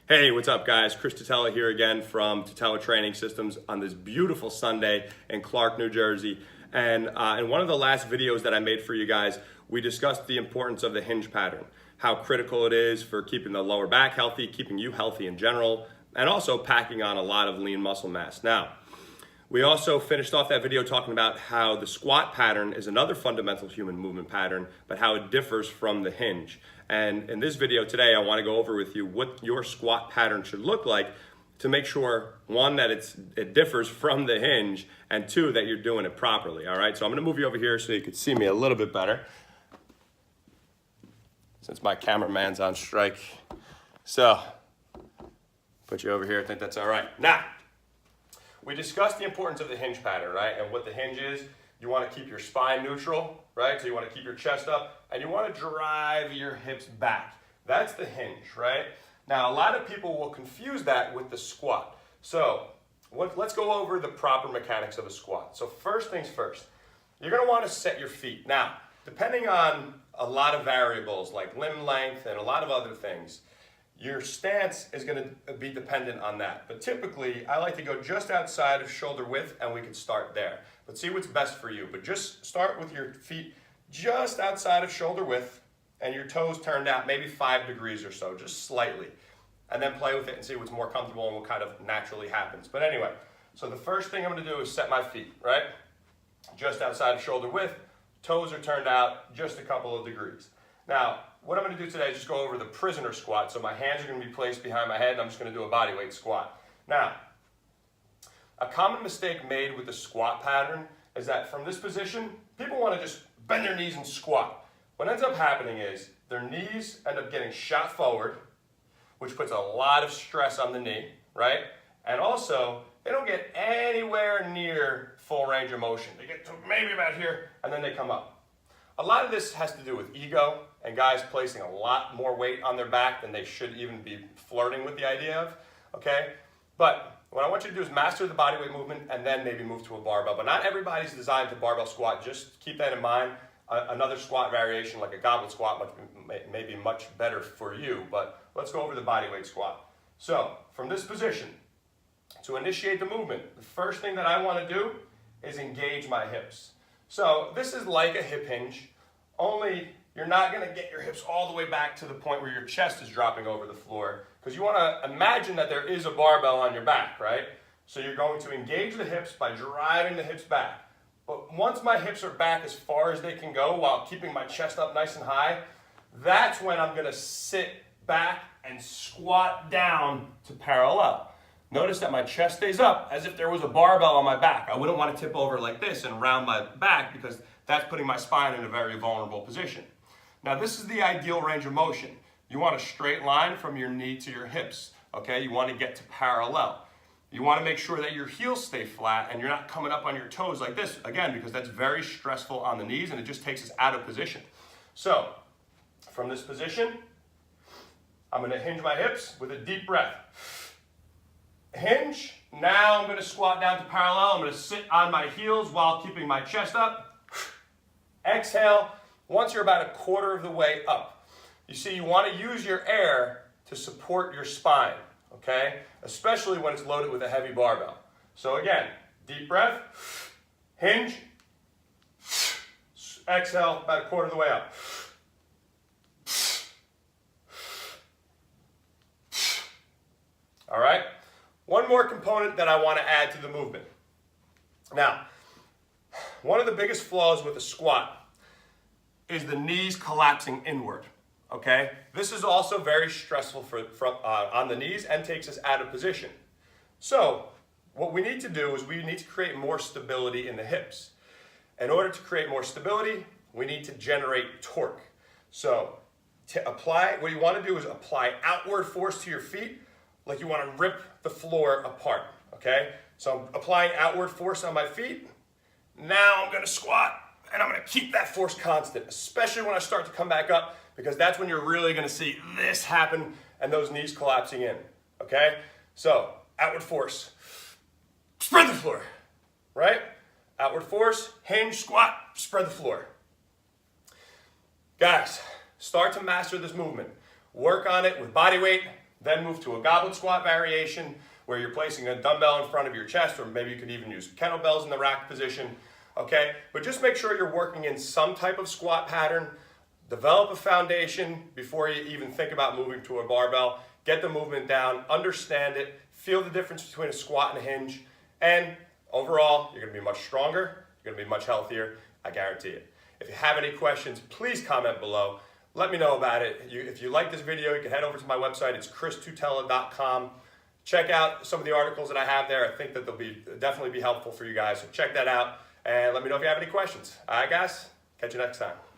Hey, what's up guys? Chris Tutela here again from Tutela Training Systems on this beautiful Sunday in Clark, New Jersey. And in one of the last videos that I made for you guys, we discussed the importance of the hinge pattern, how critical it is for keeping the lower back healthy, keeping you healthy in general, and also packing on a lot of lean muscle mass. Now, we also finished off that video talking about how the squat pattern is another fundamental human movement pattern, but how it differs from the hinge. And in this video today, I want to go over with you what your squat pattern should look like to make sure, one, that it differs from the hinge, and two, that you're doing it properly, all right? So I'm going to move you over here so you can see me a little bit better, since my cameraman's on strike. So, put you over here, I think that's all right. Now, we discussed the importance of the hinge pattern, right? And what the hinge is, you want to keep your spine neutral, right? So you want to keep your chest up and you want to drive your hips back. That's the hinge, right? Now, a lot of people will confuse that with the squat. So let's go over the proper mechanics of a squat. So first things first, you're going to want to set your feet. Now, depending on a lot of variables like limb length and a lot of other things, your stance is going to be dependent on that. But typically, I like to go just outside of shoulder width and we can start there. But see what's best for you. But just start with your feet just outside of shoulder width and your toes turned out maybe 5 degrees or so, just slightly. And then play with it and see what's more comfortable and what kind of naturally happens. But anyway, so the first thing I'm going to do is set my feet, right? Just outside of shoulder width, toes are turned out just a couple of degrees. Now, what I'm going to do today is just go over the prisoner squat. So my hands are going to be placed behind my head and I'm just going to do a body weight squat. Now, a common mistake made with the squat pattern is that from this position, people want to just bend their knees and squat. What ends up happening is their knees end up getting shot forward, which puts a lot of stress on the knee, right? And also, they don't get anywhere near full range of motion. They get to maybe about here and then they come up. A lot of this has to do with ego and guys placing a lot more weight on their back than they should even be flirting with the idea of, okay? But what I want you to do is master the body weight movement and then maybe move to a barbell. But not everybody's designed to barbell squat. Just keep that in mind. Another squat variation like a goblet squat may be much better for you, but let's go over the body weight squat. So from this position, to initiate the movement, the first thing that I want to do is engage my hips. So this is like a hip hinge, only you're not going to get your hips all the way back to the point where your chest is dropping over the floor, because you want to imagine that there is a barbell on your back, right? So you're going to engage the hips by driving the hips back. But once my hips are back as far as they can go while keeping my chest up nice and high, that's when I'm going to sit back and squat down to parallel. Notice that my chest stays up as if there was a barbell on my back. I wouldn't want to tip over like this and round my back because that's putting my spine in a very vulnerable position. Now this is the ideal range of motion. You want a straight line from your knee to your hips, okay? You want to get to parallel. You want to make sure that your heels stay flat and you're not coming up on your toes like this, again, because that's very stressful on the knees and it just takes us out of position. So, from this position, I'm going to hinge my hips with a deep breath. Hinge. Now I'm going to squat down to parallel. I'm going to sit on my heels while keeping my chest up. Exhale. Once you're about a quarter of the way up, you see you want to use your air to support your spine, okay? Especially when it's loaded with a heavy barbell. So again, deep breath, hinge, exhale about a quarter of the way up. All right? One more component that I want to add to the movement. Now, one of the biggest flaws with a squat is the knees collapsing inward, okay? This is also very stressful on the knees and takes us out of position. So, what we need to do is we need to create more stability in the hips. In order to create more stability, we need to generate torque. So, what you want to do is apply outward force to your feet like you want to rip the floor apart, okay? So I'm applying outward force on my feet. Now I'm going to squat, and I'm going to keep that force constant, especially when I start to come back up, because that's when you're really going to see this happen and those knees collapsing in, okay? So outward force, spread the floor, right? Outward force, hinge, squat, spread the floor. Guys, start to master this movement. Work on it with body weight, Then move to a goblet squat variation where you're placing a dumbbell in front of your chest, or maybe you could even use kettlebells in the rack position, okay? But just make sure you're working in some type of squat pattern. Develop a foundation before you even think about moving to a barbell. Get the movement down, understand it, feel the difference between a squat and a hinge, and overall, you're gonna be much stronger, you're gonna be much healthier, I guarantee it. If you have any questions, please comment below. Let me know about it. If you like this video, you can head over to my website. It's christutela.com. Check out some of the articles that I have there. I think that they'll definitely be helpful for you guys. So check that out and let me know if you have any questions. All right, guys? Catch you next time.